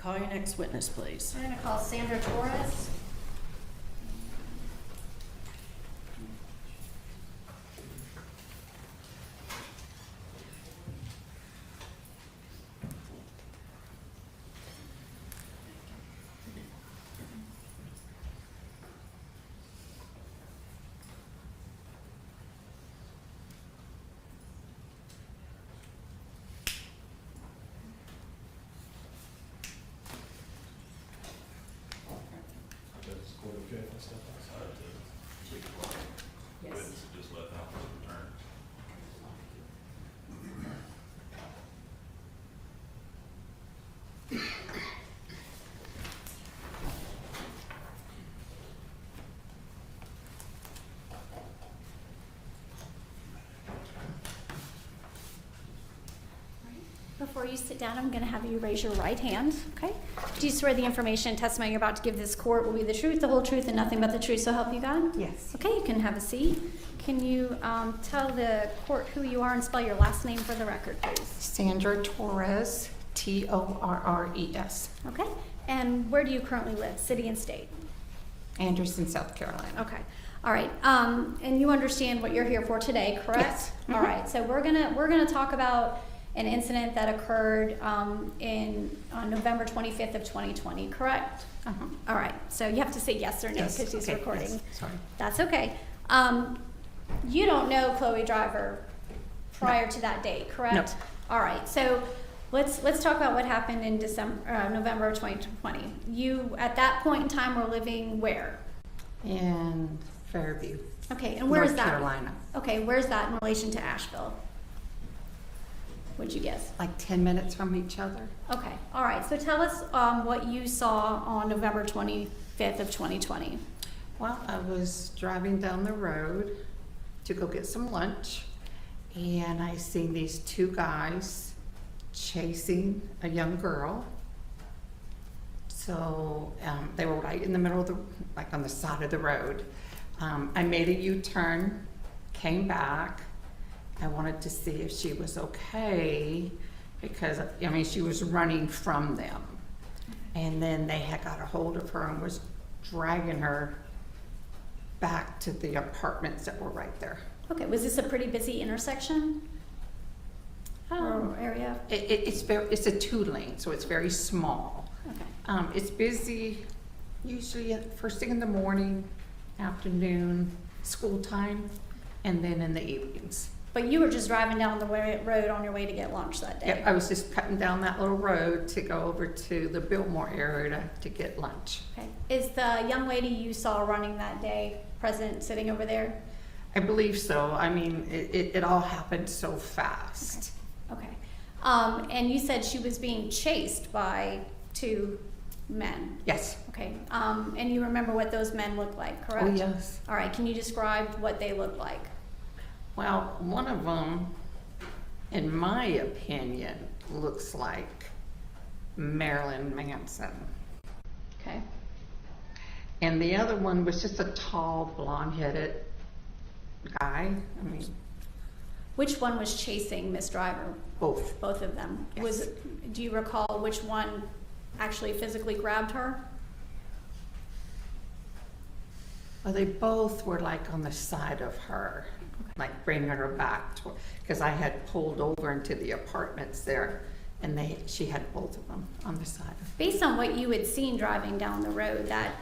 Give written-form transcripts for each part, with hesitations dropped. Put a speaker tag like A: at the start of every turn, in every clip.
A: Call your next witness, please.
B: I'm going to call Sandra Torres.
C: Yes. Just let the officer return.
B: Before you sit down, I'm going to have you raise your right hand, okay? Do you swear the information and testimony you're about to give this court will be the truth, the whole truth, and nothing but the truth, so help you God?
D: Yes.
B: Okay, you can have a seat. Can you tell the court who you are and spell your last name for the record, please?
D: Sandra Torres, Torres.
B: Okay, and where do you currently live, city and state?
D: Anderson, South Carolina.
B: Okay, all right, and you understand what you're here for today, correct?
D: Yes.
B: All right, so we're gonna talk about an incident that occurred on November 25th of 2020, correct?
D: Uh-huh.
B: All right, so you have to say yes or no
D: Yes,
B: because she's
D: okay,
B: recording.
D: yes, sorry.
B: That's okay. You don't know Chloe Driver prior to that date, correct?
D: No.
B: All right, so let's talk about what happened in November of 2020. You, at that point in time, were living where?
D: In Fairview.
B: Okay, and where's
D: North
B: that?
D: Carolina.
B: Okay, where's that in relation to Asheville? What'd you guess?
D: Like 10 minutes from each other.
B: Okay, all right, so tell us what you saw on November 25th of 2020.
D: Well, I was driving down the road to go get some lunch, and I seen these two guys chasing a young girl. So they were right in the middle of the, like on the side of the road. I made a U-turn, came back. I wanted to see if she was okay because, I mean, she was running from them. And then they had got a hold of her and was dragging her back to the apartments that were right there.
B: Okay, was this a pretty busy intersection or area?
D: It's a 2-lane, so it's very small.
B: Okay.
D: It's busy usually at first thing in the morning, afternoon, school time, and then in the evenings.
B: But you were just driving down the road on your way to get lunch that day?
D: Yep, I was just cutting down that little road to go over to the Biltmore area to get lunch.
B: Okay. Is the young lady you saw running that day present, sitting over there?
D: I believe so. I mean, it all happened so fast.
B: Okay. And you said she was being chased by 2 men?
D: Yes.
B: Okay. And you remember what those men looked like, correct?
D: Oh, yes.
B: All right. Can you describe what they looked like?
D: Well, one of them, in my opinion, looks like Marilyn Manson.
B: Okay.
D: And the other one was just a tall, blonde-headed guy. I mean,
B: Which one was chasing Miss Driver?
D: both.
B: Both of them.
D: Yes.
B: Do you recall which one actually physically grabbed her?
D: Well, they both were like on the side of her, like bringing her back because I had pulled over into the apartments there, and she had both of them on the side.
B: Based on what you had seen driving down the road, that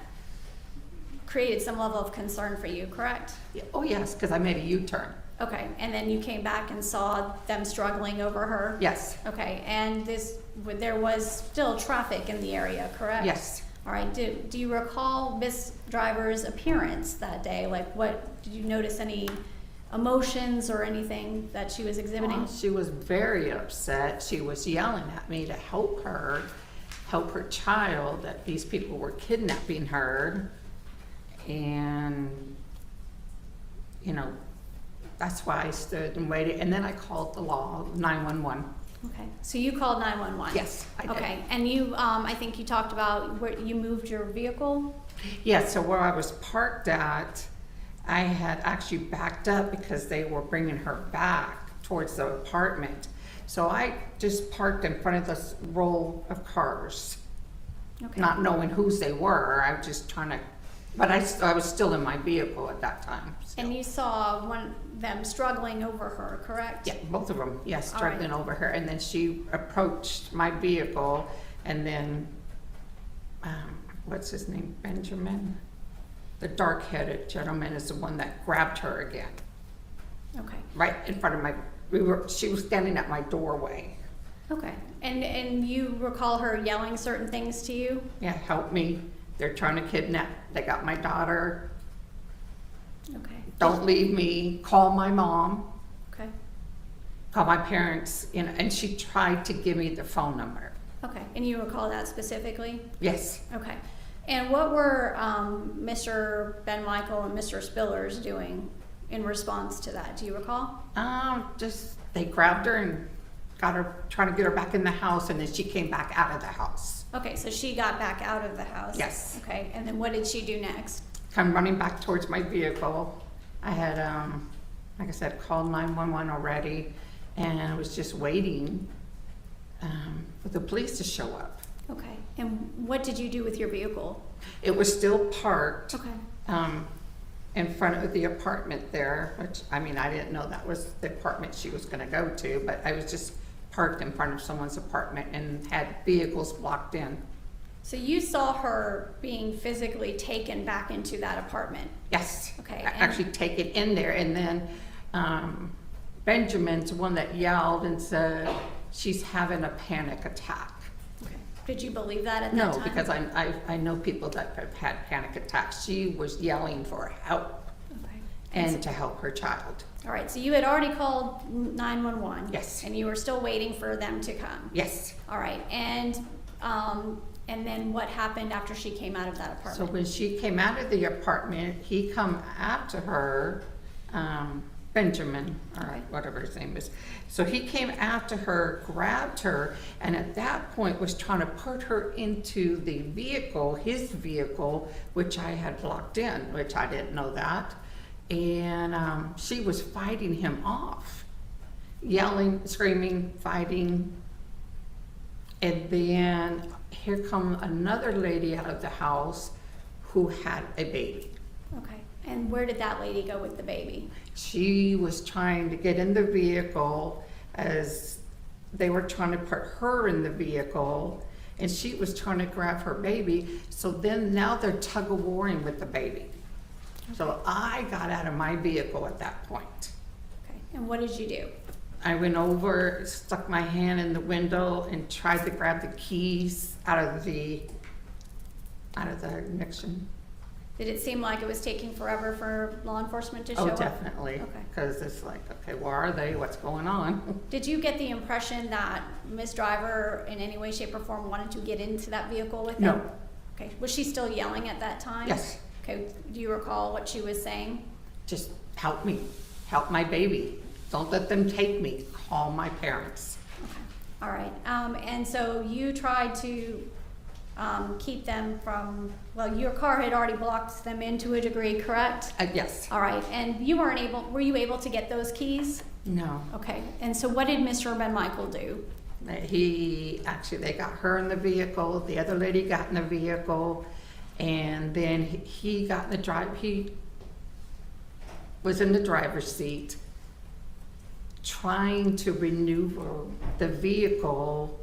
B: created some level of concern for you, correct?
D: Yeah, oh yes, because I made a U-turn.
B: Okay, and then you came back and saw them struggling over her?
D: Yes.
B: Okay, and there was still traffic in the area, correct?
D: Yes.
B: All right, do you recall Miss Driver's appearance that day? Like, did you notice any emotions or anything that she was exhibiting?
D: She was very upset. She was yelling at me to help her child, that these people were kidnapping her. And, you know, that's why I stood and waited. And then I called the 911.
B: Okay, so you called 911?
D: Yes, I did.
B: Okay, and you, I think you talked about where you moved your vehicle?
D: Yes, so where I was parked at, I had actually backed up because they were bringing her back towards the apartment. So I just parked in front of this row of cars
B: Okay.
D: not knowing whose they were. I was just trying to, but I was still in my vehicle at that time. Still.
B: And you saw one of them struggling over her, correct?
D: Yeah, both of them, yes,
B: All right.
D: struggling over her. And then she approached my vehicle, and then, what's his name, Benjamin? The dark-headed gentleman is the one that grabbed her again,
B: Okay.
D: right in front of she was standing at my doorway.
B: Okay. And you recall her yelling certain things to you?
D: Yeah, help me. They're trying to kidnap. They got my daughter.
B: Okay.
D: Don't leave me. Call my mom.
B: Okay.
D: Call my parents. And she tried to give me the phone number.
B: Okay. And you recall that specifically?
D: Yes.
B: Okay. And what were Mr. Ben Michael and Mr. Spillers doing in response to that? Do you recall?
D: Just they grabbed her and got her, trying to get her back in the house, and then she came back out of the house.
B: Okay, so she got back out of the house.
D: Yes.
B: Okay, and then what did she do next?
D: Come running back towards my vehicle. I had, like I said, called 911 already, and I was just waiting for the police to show up.
B: Okay, and what did you do with your vehicle?
D: It was still parked.
B: Okay.
D: In front of the apartment there, which, I mean, I didn't know that was the apartment she was gonna go to, but I was just parked in front of someone's apartment and had vehicles blocked in.
B: So you saw her being physically taken back into that apartment?
D: Yes.
B: Okay,
D: Actually take it in there, and then Benjamin's the one that yelled and said, she's having a panic attack.
B: Okay. Did you believe that at that
D: No,
B: time?
D: because I know people that have had panic attacks. She was yelling for help
B: Okay.
D: and to help her child.
B: All right, so you had already called 911?
D: Yes.
B: And you were still waiting for them to come?
D: Yes.
B: All right, and then what happened after she came out of that
D: So
B: apartment?
D: when she came out of the apartment, he come after her, Benjamin, or
B: Okay.
D: whatever his name is. So he came after her, grabbed her, and at that point was trying to put her into the vehicle, his vehicle, which I had blocked in, which I didn't know that. And she was fighting him off, yelling, screaming, fighting. And then here come another lady out of the house who had a baby.
B: Okay, and where did that lady go with the baby?
D: She was trying to get in the vehicle as they were trying to put her in the vehicle, and she was trying to grab her baby. So then now they're tug of warring with the baby. So I got out of my vehicle at that point.
B: Okay, and what did you do?
D: I went over, stuck my hand in the window, and tried to grab the keys out of the ignition.
B: Did it seem like it was taking forever for law enforcement to show
D: Oh,
B: up?
D: definitely.
B: Okay.
D: Because it's like, okay, where are they? What's going on?
B: Did you get the impression that Ms. Driver in any way, shape, or form wanted to get into that vehicle with
D: No.
B: them? Okay, was she still yelling at that time?
D: Yes.
B: Okay, do you recall what she was saying?
D: Just help me, help my baby. Don't let them take me. Call my parents.
B: Okay, all right, and so you tried to keep them from, well, your car had already blocked them in to a degree, correct?
D: Yes.
B: All right, and you weren't able, were you able to get those keys?
D: No.
B: Okay, and so what did Mr. Ben Michael do?
D: They got her in the vehicle. The other lady got in the vehicle, and then he got in the he was in the driver's seat, trying to maneuver the vehicle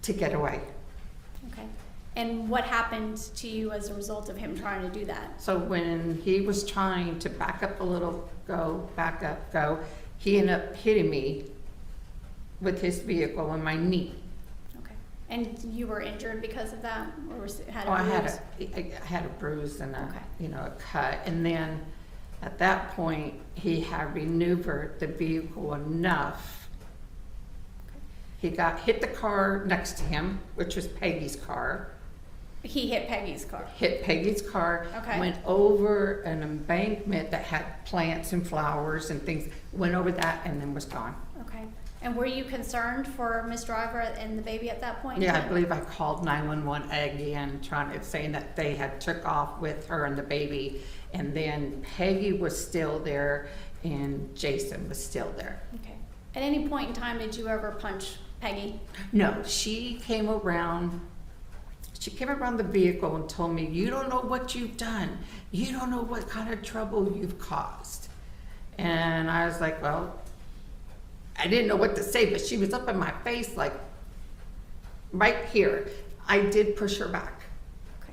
D: to get away.
B: Okay, and what happened to you as a result of him trying to do that?
D: So when he was trying to back up a little, back up, go, he ended up hitting me with his vehicle on my knee.
B: Okay, and you were injured because of that, or had a
D: Oh,
B: bruise?
D: I had a bruise and
B: Okay.
D: a cut. And then at that point, he had maneuvered the vehicle enough. He hit the car next to him, which was Peggy's car.
B: He hit Peggy's car.
D: Hit Peggy's car,
B: Okay.
D: went over an embankment that had plants and flowers and things, went over that and then was gone.
B: Okay, and were you concerned for Miss Driver and the baby at that point?
D: Yeah, I believe I called 911 again, saying that they had took off with her and the baby, and then Peggy was still there and Jason was still there.
B: Okay. At any point in time, did you ever punch Peggy?
D: No, she came around She came around the vehicle and told me, "You don't know what you've done. You don't know what kind of trouble you've caused." And I was like, well, I didn't know what to say, but she was up in my face, like, right here. I did push her back.
B: Okay.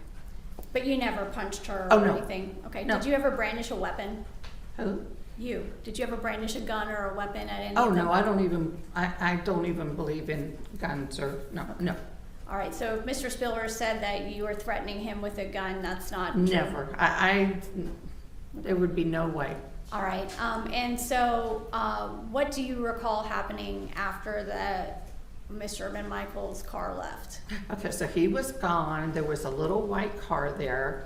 B: But you never punched her
D: Oh,
B: or
D: no.
B: anything? Okay.
D: No.
B: Did you ever brandish a weapon?
D: Who?
B: You. Did you ever brandish a gun or a weapon at any
D: Oh,
B: of them?
D: no, I don't even believe in guns or, no.
B: All right, so if Mr. Spiller said that you were threatening him with a gun, that's not true?
D: Never. There would be no way.
B: All right, and so what do you recall happening after Mr. McMichael's car left?
D: Okay, so he was gone. There was a little white car there.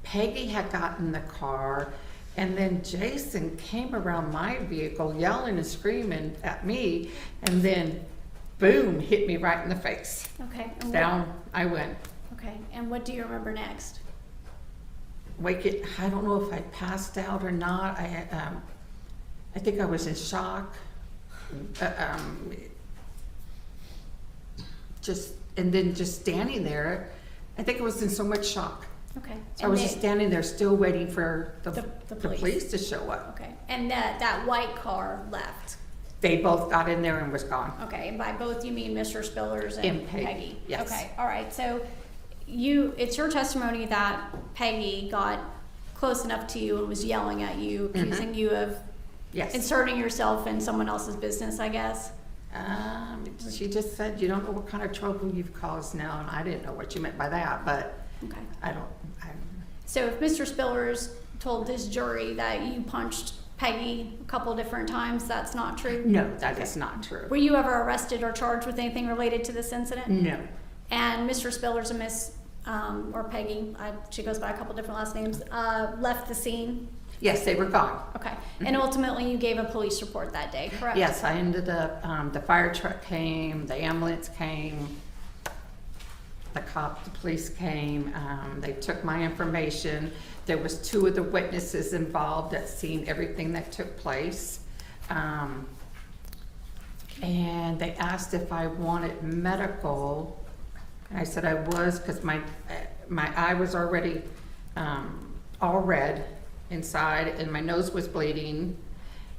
D: Peggy had gotten in the car, and then Jason came around my vehicle yelling and screaming at me, and then boom, hit me right in the face.
B: Okay. And
D: Down I went.
B: Okay, and what do you remember next?
D: I don't know if I passed out or not. I think I was in shock. And then just standing there, I think I was in so much shock.
B: Okay.
D: So I was just standing there still waiting for the
B: police.
D: police to show up.
B: Okay, and that white car left?
D: They both got in there and was gone.
B: Okay, and by both you mean Mr. Spillers and Peggy?
D: Yes.
B: Okay, all right, so it's your testimony that Peggy got close enough to you and was yelling at you, accusing you of
D: Yes.
B: inserting yourself in someone else's business, I guess?
D: She just said, "You don't know what kind of trouble you've caused now," and I didn't know what she meant by that, but
B: Okay.
D: I don't.
B: So if Mr. Spillers told this jury that you punched Peggy a couple different times, that's not true?
D: No, that is not true.
B: Were you ever arrested or charged with anything related to this incident?
D: No.
B: And Mr. Spillers and Miss, or Peggy, she goes by a couple different last names, left the scene?
D: Yes, they were gone.
B: Okay. And ultimately you gave a police report that day, correct?
D: Yes, I ended up, the fire truck came, the ambulance came, the police came, they took my information. There was 2 of the witnesses involved that seen everything that took place. And they asked if I wanted medical. And I said I was, because my eye was already all red inside and my nose was bleeding.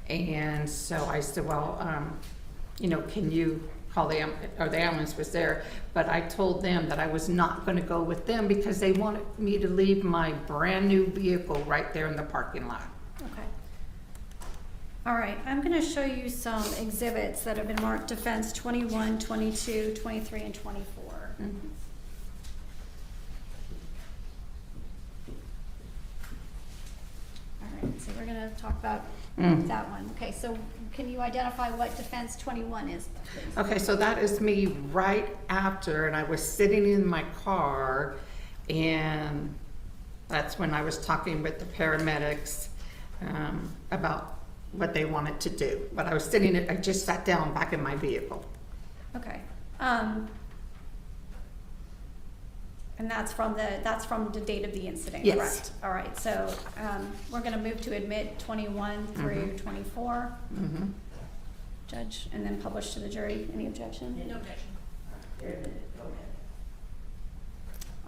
D: And so I said, well, can you call the ambulance was there, but I told them that I was not going to go with them because they wanted me to leave my brand new vehicle right there in the parking lot.
B: Okay. All right, I'm going to show you some exhibits that have been marked defense 21, 22, 23, and 24.
D: Mm-hmm.
B: All right, so we're going to talk about that one. Okay, so can you identify what defense 21 is, please?
D: Okay, so that is me right after, and I was sitting in my car, and that's when I was talking with the paramedics about what they wanted to do. But I was I just sat down back in my vehicle.
B: Okay. And that's from the date of the incident,
D: Yes.
B: correct? All right, so we're going to move to admit 21 through 24,
D: Mm-hmm.
B: Judge, and then publish to the jury. Any objection?
A: No objection.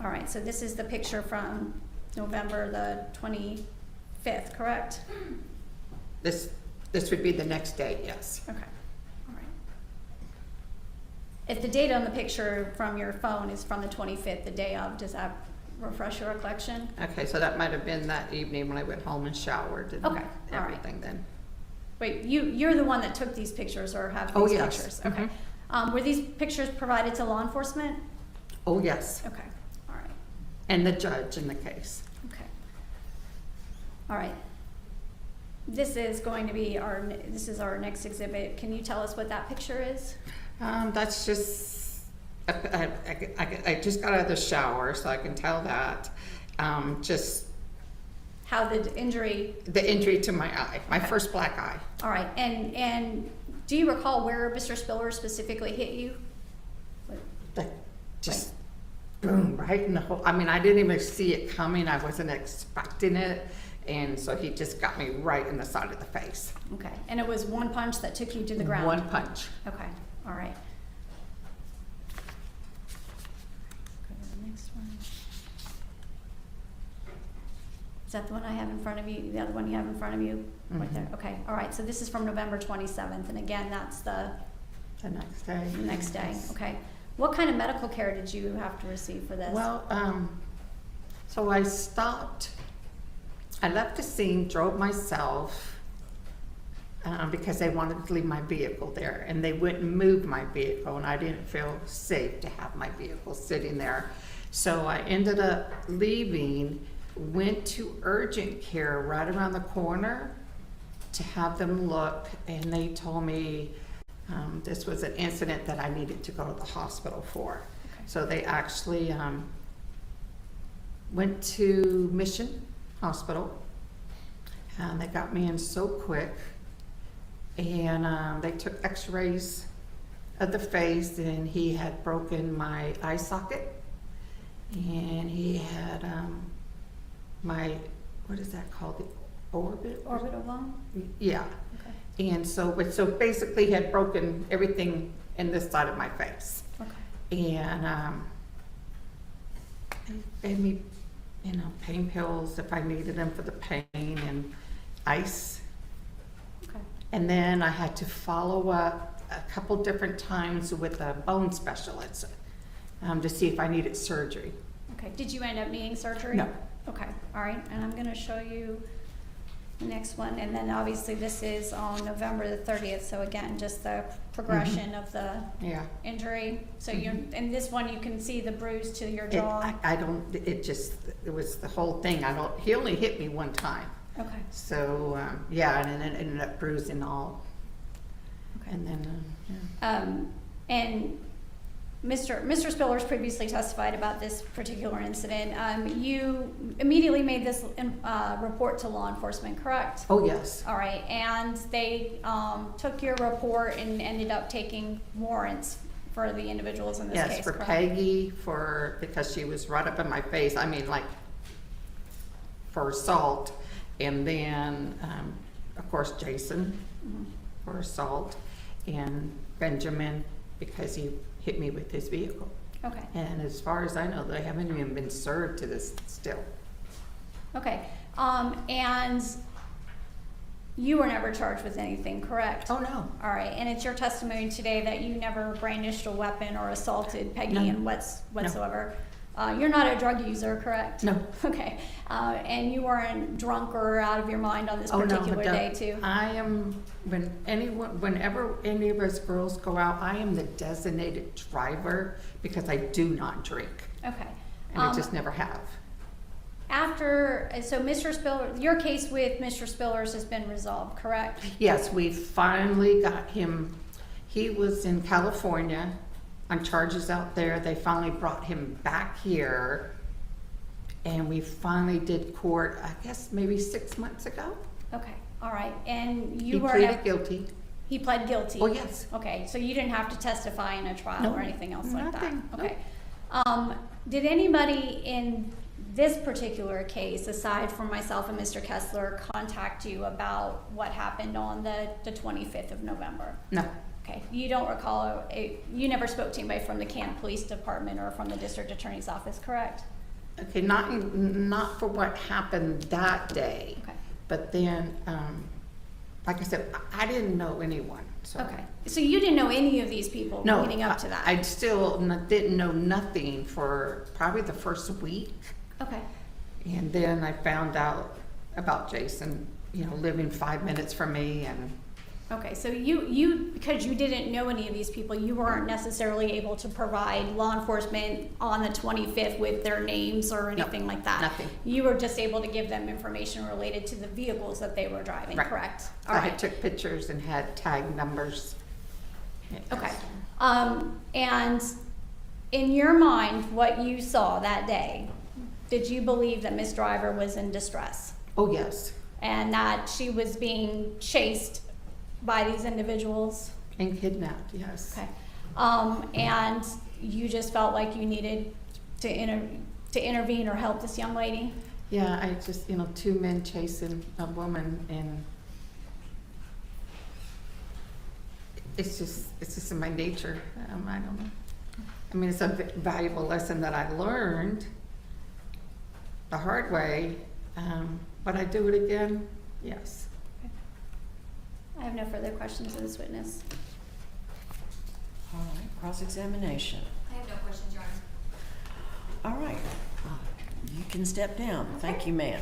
B: All right, so this is the picture from November the 25th, correct?
D: This would be the next day, yes.
B: Okay, all right. If the date on the picture from your phone is from the 25th, the day of, does that refresh your recollection?
D: Okay, so that might have been that evening when I went home and showered and
B: Okay, all right.
D: everything then.
B: Wait, you're the one that took these pictures or have these
D: Oh, yes.
B: pictures? Okay. Were these pictures provided to law enforcement?
D: Oh, yes.
B: Okay, all right,
D: And the judge in the case.
B: okay. All right. This is going to be this is our next exhibit. Can you tell us what that picture is?
D: That's just, I just got out of the shower, so I can tell that. Just
B: How the injury,
D: the injury to my eye, my
B: Okay.
D: first black eye.
B: all right, and do you recall where Mr. Spiller specifically hit you?
D: That just boom, right in the whole, I mean, I didn't even see it coming. I wasn't expecting it. And so he just got me right in the side of the face.
B: Okay, and it was one punch that took you to the ground?
D: One punch.
B: Okay, all right. that the one I have in front of you, the other one you have in front of you? Right
D: Mhm.
B: there, okay, all right, so this is from November 27th, and again, that's the
D: The next day.
B: next day,
D: Yes.
B: okay. What kind of medical care did you have to receive for this?
D: Well, so I stopped, I left the scene, drove myself, because they wanted to leave my vehicle there, and they wouldn't move my vehicle, and I didn't feel safe to have my vehicle sitting there. So I ended up leaving, went to urgent care right around the corner to have them look, and they told me this was an incident that I needed to go to the hospital for.
B: Okay.
D: So they actually went to Mission Hospital, and they got me in so quick, and they took x-rays of the face, and he had broken my eye socket, and he had my, what is that called, the orbit?
B: Orbital bone?
D: Yeah,
B: Okay,
D: and so basically he had broken everything in this side of my face.
B: okay,
D: And they gave me, pain pills if I needed them for the pain, and ice.
B: okay,
D: And then I had to follow up a couple different times with a bone specialist to see if I needed surgery.
B: okay. Did you end up needing surgery?
D: No.
B: Okay, all right, and I'm gonna show you the next one, and then obviously this is on November the 30th, so again, just the progression of the
D: Yeah.
B: injury. So you're, in this one, you can see the bruise to your
D: It,
B: jaw.
D: I don't, it was the whole thing. He only hit me one time.
B: Okay,
D: So, yeah, and then it ended up bruising all.
B: okay.
D: And then, yeah.
B: And Mr. Spillers previously testified about this particular incident. You immediately made this report to law enforcement, correct?
D: Oh, yes.
B: All right, and they took your report and ended up taking warrants for the individuals in this
D: Yes,
B: case,
D: for
B: correct?
D: Peggy, because she was right up in my face, for assault, and then, of course, Jason
B: Mhm.
D: for assault, and Benjamin, because he hit me with his vehicle.
B: Okay,
D: And as far as I know, they haven't even been served to this still.
B: okay. And you were never charged with anything, correct?
D: Oh, no.
B: All right, and it's your testimony today that you never brandished a weapon or assaulted Peggy
D: No.
B: in whatsoever. You're not a drug user, correct?
D: No.
B: Okay, and you weren't drunk or out of your mind on this
D: Oh, no,
B: particular
D: but
B: day too?
D: I am, whenever any of us girls go out, I am the designated driver because I do not drink,
B: Okay.
D: and I just never have.
B: So Mr. Spillers, your case with Mr. Spillers has been resolved, correct?
D: Yes, we finally got him, he was in California on charges out there. They finally brought him back here, and we finally did court, I guess maybe 6 months ago.
B: Okay, all right, and
D: He
B: you were,
D: pleaded guilty.
B: he pled guilty?
D: Oh, yes.
B: Okay, so you didn't have to testify in a trial
D: No,
B: or anything else like that?
D: nothing, nope.
B: Okay. Did anybody in this particular case, aside from myself and Mr. Kessler, contact you about what happened on the 25th of November?
D: No,
B: Okay, you don't recall, you never spoke to anybody from the Canton Police Department or from the District Attorney's Office, correct?
D: okay, not for what happened that day.
B: Okay.
D: But then, like I said, I didn't know anyone, so.
B: Okay, so you didn't know any of these people
D: No,
B: leading up to that?
D: I still didn't know nothing for probably the first week.
B: Okay,
D: And then I found out about Jason, living 5 minutes from me, and
B: okay, so you, because you didn't know any of these people, you weren't necessarily able to provide law enforcement on the 25th with their names or anything like that?
D: nothing.
B: You were just able to give them information related to the vehicles that they were driving,
D: Right.
B: correct? All
D: I
B: right.
D: took pictures and had tag numbers.
B: Okay. And in your mind, what you saw that day, did you believe that Miss Driver was in distress
D: Oh, yes,
B: and that she was being chased by these individuals?
D: and kidnapped, yes.
B: Okay. And you just felt like you needed to intervene or help this young lady?
D: Yeah, I just, two men chasing a woman, and it's just in my nature. I don't know. I mean, it's a valuable lesson that I learned the hard way, Would I do it again? Yes.
B: I have no further questions of this witness.
C: All right, cross-examination.
E: I have no questions, Your Honor.
C: All right, you can step down. Thank you, ma'am.